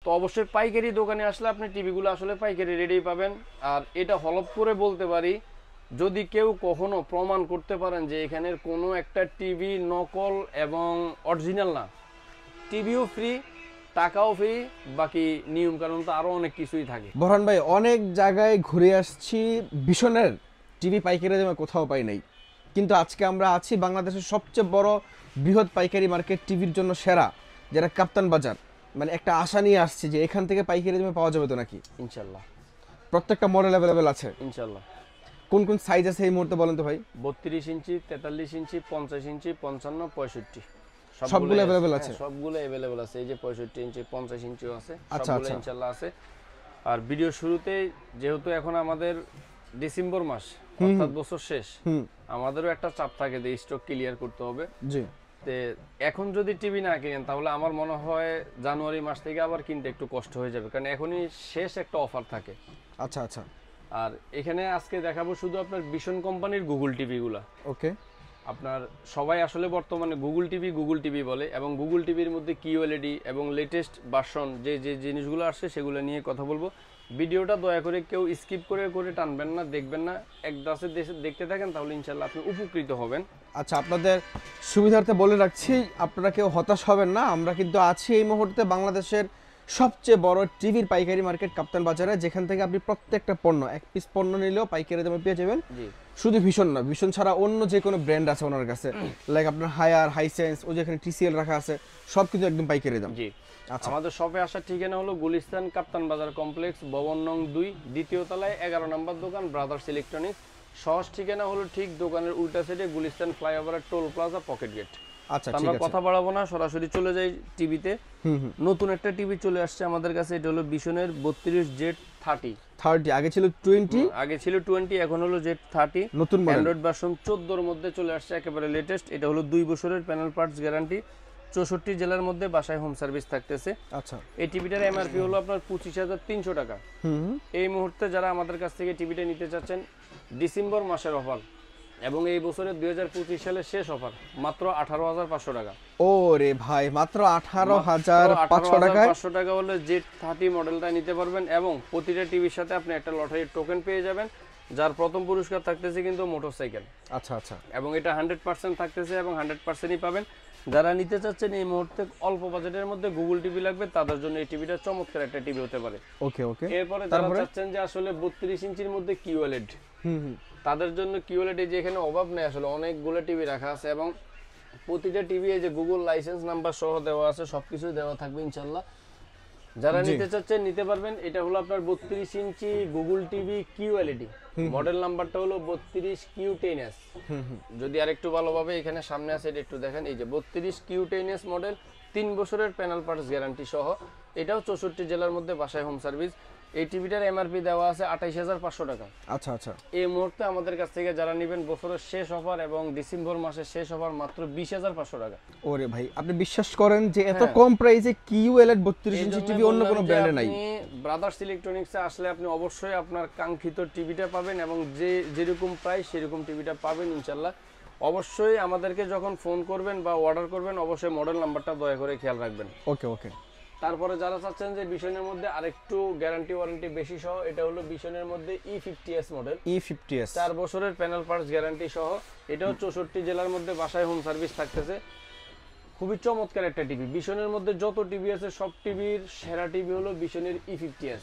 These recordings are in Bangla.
তো অবশ্যই পাইকারি দোকানে আসলে আপনি টিভিগুলো আসলে পাইকারি রেডি পাবেন। আর এটা হলফ করে বলতে পারি, যদি কেউ কখনো প্রমাণ করতে পারেন যে এখানের কোনো একটা টিভি নকল এবং অরিজিনাল না, টিভিও ফ্রি, টাকাও ফ্রি, বাকি নিয়ম কানুন তো আরো অনেক কিছুই থাকে। বোরহান ভাই, অনেক জায়গায় ঘুরে আসছি, ভীষণের টিভি পাইকারি দামে কোথাও পাই নাই, কিন্তু আজকে আমরা আছি বাংলাদেশের সবচেয়ে বড় বৃহৎ পাইকারি মার্কেট টিভির জন্য সেরা, যেটা কাপ্তান বাজার। মানে একটা আশা নিয়ে আসছি যে এখান থেকে পাইকারি দামে পাওয়া যাবে তো নাকি? ইনশাল্লাহ, প্রত্যেকটা মডেল অ্যাভেলেবেল আছে ইনশাল্লাহ। কোন কোন সাইজ আছে এই মুহূর্তে বলেন তো ভাই? 32 ইঞ্চি, 43 ইঞ্চি, 50 ইঞ্চি, 55, 65 সবগুলো অ্যাভেলেবেল আছে? সবগুলো অ্যাভেলেবেল আছে। এই যে 65 ইঞ্চি, 50 ইঞ্চিও আছে, আচ্ছা, সবগুলো আচ্ছা। ইনশাল্লাহ আছে। আর ভিডিও শুরুতে, যেহেতু এখন আমাদের ডিসেম্বর মাস, অর্থাৎ বছর শেষ, আমাদেরও একটা চাপ থাকে যে স্টক ক্লিয়ার করতে হবে। জি। তে এখন যদি টিভি না কিনেন তাহলে আমার মনে হয় জানুয়ারি মাস থেকে আবার কিনতে একটু কষ্ট হয়ে যাবে, কারণ এখনই শেষ একটা অফার থাকে। আচ্ছা, আচ্ছা। আর এখানে আজকে দেখাবো শুধু আপনার ভিশন কোম্পানির গুগল টিভিগুলা। ওকে। আপনার সবাই আসলে বর্তমানে গুগল টিভি বলে, এবং গুগল টিভির মধ্যে কিউএলইডি এবং লেটেস্ট ভার্সন যে যে জিনিসগুলো আসছে সেগুলো নিয়ে কথা বলবো। ভিডিওটা দয়া করে কেউ স্কিপ করে টানবেন না, দেখবেন না, এক দাসে দেখতে থাকেন, তাহলে ইনশাল্লাহ আপনি উপকৃত হবেন। আচ্ছা, আপনাদের সুবিধার্থে বলে রাখছি, আপনারা কেউ হতাশ হবেন না। আমরা কিন্তু আছি এই মুহূর্তে বাংলাদেশের সবচেয়ে বড় টিভির পাইকারি মার্কেট কাপ্তান বাজারে, যেখান থেকে আপনি প্রত্যেকটা পণ্য, এক পিস পণ্য নিলেও পাইকারি দামে পেয়ে যাবেন। শুধু ভীষণ না, ভীষণ ছাড়া অন্য যে কোনো ব্র্যান্ড আছে ওনার কাছে, লাইক আপনার হায়ার, হাইসেন্স, ওই যেখানে টিসিএল রাখা আছে, সব কিন্তু একদম পাইকারি দাম। জি। আচ্ছা। আমাদের শপে আসার ঠিকানা হলো গুলিস্তান কাপ্তান বাজার কমপ্লেক্স, ভবন নং 2, দ্বিতীয় তলায় 11 নম্বর দোকান, ব্রাদার্স ইলেকট্রনিক্স। সহজ ঠিকানা হলো ঠিক দোকানের উল্টা সাইডে গুলিস্তান ফ্লাইওভারের টোল প্লাজা, পকেট গেট। আচ্ছা, ঠিক আমরা আছে। কথা বাড়াবো না, সরাসরি চলে যাই টিভিতে। নতুন একটা টিভি চলে আসছে আমাদের কাছে, এটা হলো ভিশনের 32Z30। আগে ছিল 20, আগে ছিল 20, এখন হলো Z30 নতুন মডেল, অ্যান্ড্রয়েড ভার্সন 14 এর মধ্যে চলে আসছে, একেবারে লেটেস্ট। এটা হলো 2 বছরের প্যানেল পার্টস গ্যারান্টি, 64 জেলার মধ্যে বাসায় হোম সার্ভিস থাকতেছে। আচ্ছা। এই টিভিটার এমআরপি হলো আপনার 25,300 টাকা। এই মুহূর্তে যারা আমাদের কাছ থেকে টিভিটা নিতে চাচ্ছেন, ডিসেম্বর মাসের অফার এবং এই বছরের 2025 সালের শেষ অফার, মাত্র 18,500 টাকা। ও রে ভাই, মাত্র 18,500 টাকায় 500 টাকা হলে Z30 মডেলটা নিতে পারবেন, এবং প্রতিটা টিভির সাথে আপনি একটা লটারির টোকেন পেয়ে যাবেন, যার প্রথম পুরস্কার থাকতেছে কিন্তু মোটরসাইকেল। আচ্ছা, আচ্ছা। এবং এটা 100% থাকতেছে, এবং 100%ই পাবেন। যারা নিতে চাচ্ছেন এই মুহূর্তে অল্প বাজেটের মধ্যে গুগল টিভি লাগবে, তাদের জন্য এই টিভিটা চমৎকার একটা টিভি হতে পারে। ওকে, ওকে। এরপরে যারা চাচ্ছেন যে আসলে 32 ইঞ্চির মধ্যে কিউএলইডি, তাদের জন্য কিউএলইডি যে এখানে অভাব নেই, আসলে অনেকগুলো টিভি রাখা আছে, এবং প্রতিটা টিভি এই যে গুগল লাইসেন্স নাম্বার সহ দেওয়া আছে, সবকিছু দেওয়া থাকবে ইনশাআল্লাহ। যারা নিতে চাচ্ছেন নিতে পারবেন। এটা হলো আপনার 32 ইঞ্চি গুগল টিভি কিউএলইডি, মডেল নাম্বারটা হলো 32Q10s। যদি আরেকটু ভালোভাবে এখানে সামনে আছে এটা একটু দেখেন, এই যে 32Q10s মডেল, 3 বছরের প্যানেল পার্টস গ্যারান্টি সহ, এটাও 64 জেলার মধ্যে বাসায় হোম সার্ভিস। এই টিভিটার এমআরপি দেওয়া আছে 28,500 টাকা। আচ্ছা, আচ্ছা। এই মুহূর্তে আমাদের কাছ থেকে যারা নেবেন বছরের শেষ অফার এবং ডিসেম্বর মাসের শেষ অফার, মাত্র 20,500 টাকা। ওরে ভাই, আপনি বিশ্বাস করেন যে এত কম প্রাইসে কিউএলইডি 32 ইঞ্চি টিভি অন্য কোনো ব্র্যান্ডে নাই। আপনি ব্রাদার্স ইলেকট্রনিক্সে আসলে আপনি অবশ্যই আপনার কাঙ্ক্ষিত টিভিটা পাবেন, এবং যেরকম প্রাইস সেরকম টিভিটা পাবেন ইনশাআল্লাহ। অবশ্যই আমাদেরকে যখন ফোন করবেন বা অর্ডার করবেন, অবশ্যই মডেল নাম্বারটা দয়া করে খেয়াল রাখবেন। ওকে, ওকে। তারপরে যারা চাচ্ছেন যে ভিশনের মধ্যে আরেকটু গ্যারান্টি ওয়ারেন্টি বেশি সহ, এটা হলো ভিশনের মধ্যে E50s মডেল, E50s 4 বছরের প্যানেল পার্টস গ্যারান্টি সহ, এটাও 64 জেলার মধ্যে বাসায় হোম সার্ভিস থাকতেছে। খুবই চমৎকার একটা টিভি। ভিশনের মধ্যে যত টিভি আছে সব টিভির সেরা টিভি হলো ভিশনের E50s,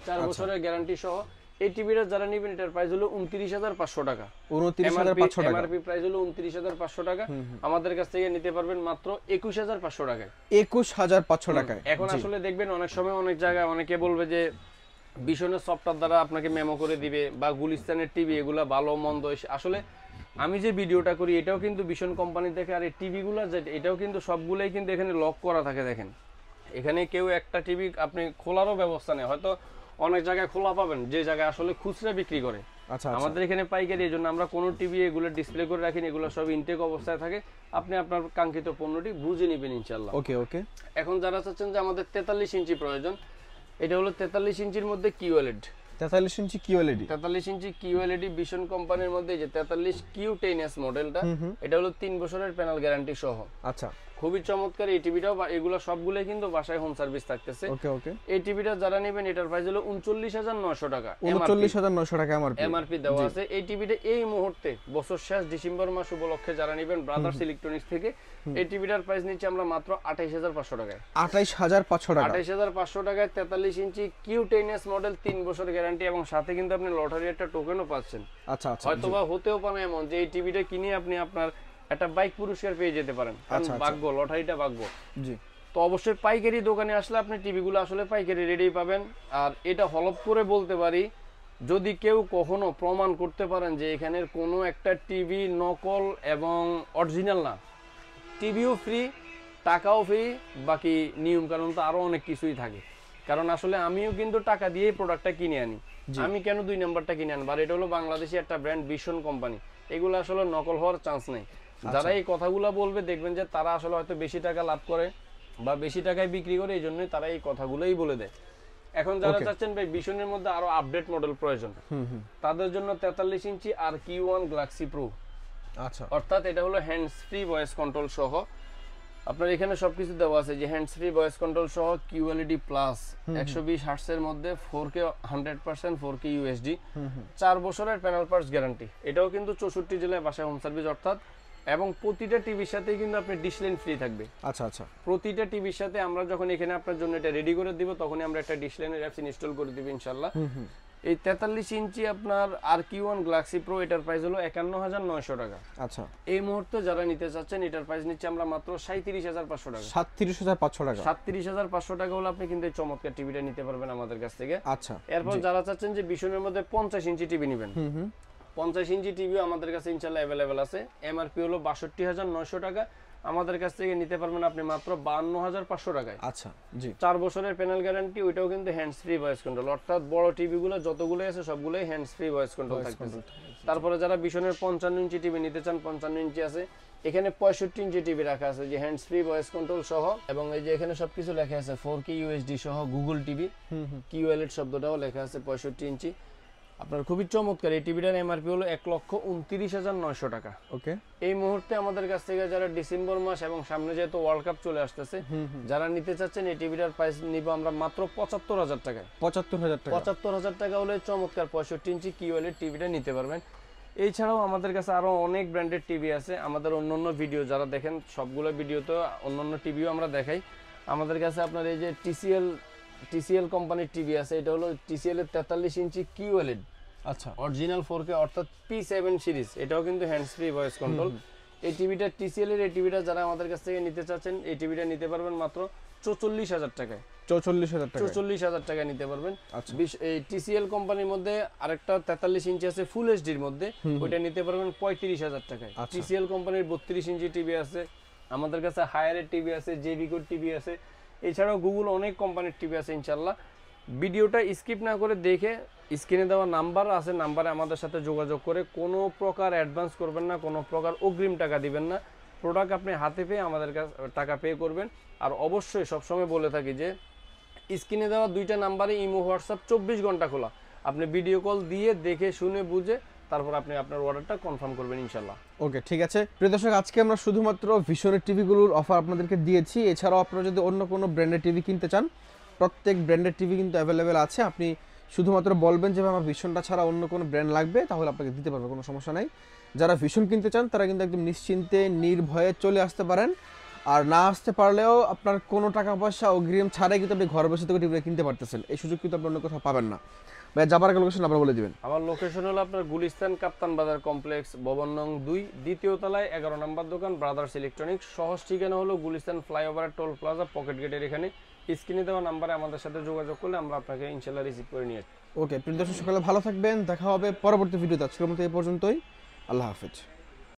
4 বছরের গ্যারান্টি সহ। এই টিভিটা যারা নেবেন, এটার প্রাইস হলো 29,500 টাকা। 29,500 টাকা এমআরপি প্রাইস হলো 29,500 টাকা। আমাদের কাছ থেকে নিতে পারবেন মাত্র 21,500 টাকায়। 21,500 টাকায়। এখন আসলে দেখবেন অনেক সময় অনেক জায়গায় অনেকে বলবে যে ভিশনের সফটওয়্যার দ্বারা আপনাকে মেমো করে দিবে, বা গুলিস্তানের টিভি এগুলা ভালো মন্দ। আসলে আমি যে ভিডিওটা করি এটাও কিন্তু ভিশন কোম্পানি থেকে, আর এই টিভিগুলো এটাও কিন্তু সবগুলাই কিন্তু এখানে লক করা থাকে। দেখেন এখানে কেউ একটা টিভি আপনি খোলারও ব্যবস্থা নেই, হয়তো অনেক জায়গায় খোলা পাবেন যে জায়গায় আসলে খুচরা বিক্রি করে। আচ্ছা, আমাদের এখানে পাইকারি, এই জন্য আমরা কোনো টিভি এগুলো ডিসপ্লে করে রাখিনি, এগুলো সব ইনটেক অবস্থায় থাকে। আপনি আপনার কাঙ্ক্ষিত পণ্যটি বুঝে নেবেন ইনশাআল্লাহ। ওকে, ওকে। এখন যারা চাচ্ছেন যে আমাদের 43 ইঞ্চি প্রয়োজন, এটা হলো 43 ইঞ্চির মধ্যে কিউএলইডি, 43 ইঞ্চি কিউএলইডি, 43 ইঞ্চি কিউএলইডি ভিশন কোম্পানির মধ্যে, যে 43Q10s মডেলটা, এটা হলো 3 বছরের প্যানেল গ্যারান্টি সহ। আচ্ছা। খুবই চমৎকার এই টিভিটাও, এগুলো সবগুলোই কিন্তু বাসায় হোম সার্ভিস থাকতেছে। ওকে ওকে। এই টিভিটা যারা নেবেন এটার প্রাইস হলো 39,900 টাকা, 39,900 টাকা এমআরপি দেওয়া আছে। এই টিভিটা এই মুহূর্তে বছর শেষ ডিসেম্বর মাস উপলক্ষে যারা নেবেন ব্রাদার্স ইলেকট্রনিক্স থেকে, এই টিভিটার প্রাইস নিচ্ছি আমরা মাত্র 28,500 টাকায়। 28,500 টাকা। 28,500 টাকায় 43 ইঞ্চি Q10s মডেল, 3 বছর গ্যারান্টি, এবং সাথে কিন্তু আপনি লটারি একটা টোকেনও পাচ্ছেন। আচ্ছা আচ্ছা। হয়তোবা হতেও পারে এমন যে এই টিভিটা কিনে আপনি আপনার একটা বাইক পুরস্কার পেয়ে যেতে পারেন, কারণ ভাগ্য, লটারিটা ভাগ্য। জি। তো অবশ্যই পাইকারি দোকানে আসলে আপনি টিভিগুলো আসলে পাইকারি রেটেই পাবেন। আর এটা হলপ করে বলতে পারি, যদি কেউ কখনো প্রমাণ করতে পারেন যে এখানের কোনো একটা টিভি নকল এবং অরিজিনাল না, টিভিও ফ্রি, টাকাও ফ্রি, বাকি নিয়ম কানুন তো আরো অনেক কিছুই থাকে। কারণ আসলে আমিও কিন্তু টাকা দিয়েই প্রোডাক্টটা কিনে আনি, আমি কেন 2 নাম্বারটা কিনে আনবো? আর এটা হলো বাংলাদেশি একটা ব্র্যান্ড, ভীষণ কোম্পানি, এগুলো আসলে নকল হওয়ার চান্স নেই। যারা এই কথাগুলো বলবে দেখবেন যে তারা আসলে হয়তো বেশি টাকা লাভ করে বা বেশি টাকায় বিক্রি করে, এই জন্যই তারা এই কথাগুলোই বলে দেয়। এখন যারা চাচ্ছেন ভাই ভীষণের মধ্যে আরো আপডেট মডেল প্রয়োজন, তাদের জন্য 43 ইঞ্চি আর Q1 গ্যালাক্সি প্রো। আচ্ছা। অর্থাৎ এটা হলো হ্যান্ডস ফ্রি ভয়েস কন্ট্রোল সহ, আপনার এখানে সবকিছু দেওয়া আছে, যে হ্যান্ডস ফ্রি ভয়েস কন্ট্রোল সহ QLED প্লাস 120 হার্টজের মধ্যে 4K 100% 4K UHD, 4 বছরের প্যানেল পার্টস গ্যারান্টি। এটাও কিন্তু 64 জেলায় বাসায় হোম সার্ভিস, অর্থাৎ এবং প্রতিটা টিভির সাথেই কিন্তু আপনি ডিশ লাইন ফ্রি থাকবে। আচ্ছা আচ্ছা। প্রতিটা টিভির সাথে আমরা যখন এখানে আপনার জন্য এটা রেডি করে দিব, তখনই আমরা একটা ডিশ লাইনের অ্যাপস ইনস্টল করে দিব ইনশাআল্লাহ। এই 43 ইঞ্চি আপনার আর Q1 গ্যালাক্সি প্রো, এটার প্রাইস হলো 51,900 টাকা। আচ্ছা। এই মুহূর্তে যারা নিতে চাচ্ছেন এটার প্রাইস নিচ্ছে আমরা মাত্র 37,500 টাকা। 37,500 টাকা। 37,500 টাকা হলে আপনি কিন্তু এই চমৎকার টিভিটা নিতে পারবেন আমাদের কাছ থেকে। আচ্ছা। এরপর যারা চাচ্ছেন যে ভীষণের মধ্যে 50 ইঞ্চি টিভি নেবেন, 50 ইঞ্চি টিভিও আমাদের কাছে ইনশাআল্লাহ অ্যাভেলেবেল আছে। এমআরপি হলো 62,900 টাকা, আমাদের কাছ থেকে নিতে পারবেন আপনি মাত্র 52,500 টাকায়। আচ্ছা জি। 4 বছরের প্যানেল গ্যারান্টি, ওইটাও কিন্তু হ্যান্ডস ফ্রি ভয়েস কন্ট্রোল, অর্থাৎ বড় টিভিগুলো যতগুলো আছে সবগুলোই হ্যান্ডস ফ্রি ভয়েস কন্ট্রোল থাকতেছে। তারপরে যারা ভীষণের 55 ইঞ্চি টিভি নিতে চান, 55 ইঞ্চি আছে, এখানে 65 ইঞ্চি টিভি রাখা আছে, যে হ্যান্ডস ফ্রি ভয়েস কন্ট্রোল সহ, এবং এই যে এখানে সবকিছু লেখা আছে 4K UHD সহ, গুগল টিভি, QLED শব্দটাও লেখা আছে, 65 ইঞ্চি। আপনার খুবই চমৎকার এই টিভিটার এমআরপি হলো 1,29,900 টাকা। ওকে। এই মুহূর্তে আমাদের কাছ থেকে যারা ডিসেম্বর মাস এবং সামনে যেহেতু ওয়ার্ল্ড কাপ চলে আসতেছে, যারা নিতে চাচ্ছেন এই টিভিটার প্রাইস নিব আমরা মাত্র 75,000 টাকায়। 75,000 টাকা। 75,000 টাকা হলে চমৎকার 65 ইঞ্চি QLED টিভিটা নিতে পারবেন। এছাড়াও আমাদের কাছে আরো অনেক ব্র্যান্ডেড টিভি আছে। আমাদের অন্যান্য ভিডিও যারা দেখেন, সবগুলো ভিডিওতে অন্যান্য টিভিও আমরা দেখাই। আমাদের কাছে আপনার এই যে TCL কোম্পানির টিভি আছে, এটা হলো TCL এর 43 ইঞ্চি QLED, আচ্ছা, অরিজিনাল 4K অর্থাৎ P7 সিরিজ, এটাও কিন্তু হ্যান্ডস ফ্রি ভয়েস কন্ট্রোল। এই টিভিটা TCL এর, এই টিভিটা যারা আমাদের কাছ থেকে নিতে চাচ্ছেন, এই টিভিটা নিতে পারবেন মাত্র 44,000 টাকায়। 44,000 টাকা। 44,000 টাকা নিতে পারবেন। আচ্ছা। এই TCL কোম্পানির মধ্যে আরেকটা 43 ইঞ্চি আছে ফুল এইচডির মধ্যে, ওইটা নিতে পারবেন 35,000 টাকায়। TCL কোম্পানির 32 ইঞ্চি টিভি আছে, আমাদের কাছে হায়ারের টিভি আছে, জেবিকোর টিভি আছে, এছাড়াও গুগল অনেক কোম্পানির টিভি আছে ইনশাআল্লাহ। ভিডিওটা স্কিপ না করে দেখে, স্ক্রিনে দেওয়া নাম্বার আছে, নাম্বারে আমাদের সাথে যোগাযোগ করে কোনো প্রকার অ্যাডভান্স করবেন না, কোনো প্রকার অগ্রিম টাকা দিবেন না, প্রোডাক্ট আপনি হাতে পেয়ে আমাদের কাছে টাকা পে করবেন। আর অবশ্যই সবসময় বলে থাকি যে স্ক্রিনে দেওয়া 2টা নাম্বারে ইমো, হোয়াটসঅ্যাপ 24 ঘন্টা খোলা, আপনি ভিডিও কল দিয়ে দেখে শুনে বুঝে তারপর আপনি আপনার অর্ডারটা কনফার্ম করবেন ইনশাআল্লাহ। ওকে, ঠিক আছে প্রিয় দর্শক, আজকে আমরা শুধুমাত্র ভিশনের টিভিগুলোর অফার আপনাদেরকে দিয়েছি। এছাড়াও আপনারা যদি অন্য কোনো ব্র্যান্ডের টিভি কিনতে চান, প্রত্যেক ব্র্যান্ডের টিভি কিন্তু অ্যাভেলেবেল আছে। আপনি শুধুমাত্র বলবেন যে আমার ভিশনটা ছাড়া অন্য কোনো ব্র্যান্ড লাগবে, তাহলে আপনাকে দিতে পারবে, কোনো সমস্যা নাই। যারা ভিশন কিনতে চান তারা কিন্তু একদম নিশ্চিন্তে নির্ভয়ে চলে আসতে পারেন। আর না আসতে পারলেও আপনার কোনো টাকা পয়সা অগ্রিম ছাড়াই কিন্তু আপনি ঘরে বসে থেকে টিভিটা কিনতে পারতেছেন। এই সুযোগ কিন্তু আপনি অন্য কোথাও পাবেন না। ভাই যাবার লোকেশন আবার বলে দিবেন। আমার লোকেশন হলো আপনার গুলিস্তান কাপ্তান বাজার কমপ্লেক্স, ভবন নং 2, দ্বিতীয় তলায় 11 নম্বর দোকান, ব্রাদার্স ইলেকট্রনিক্স। সহজ ঠিকানা হলো Gulistan flyover toll plaza, pocket গেটের এখানে। স্ক্রিনে দেওয়া নাম্বারে আমাদের সাথে যোগাযোগ করলে আমরা আপনাকে ইনশাআল্লাহ রিসিভ করে নিয়ে আসবো। ওকে প্রিয় দর্শক, সকালে ভালো থাকবেন, দেখা হবে পরবর্তী ভিডিওতে। আজকের মতো এই পর্যন্তই, আল্লাহ হাফেজ।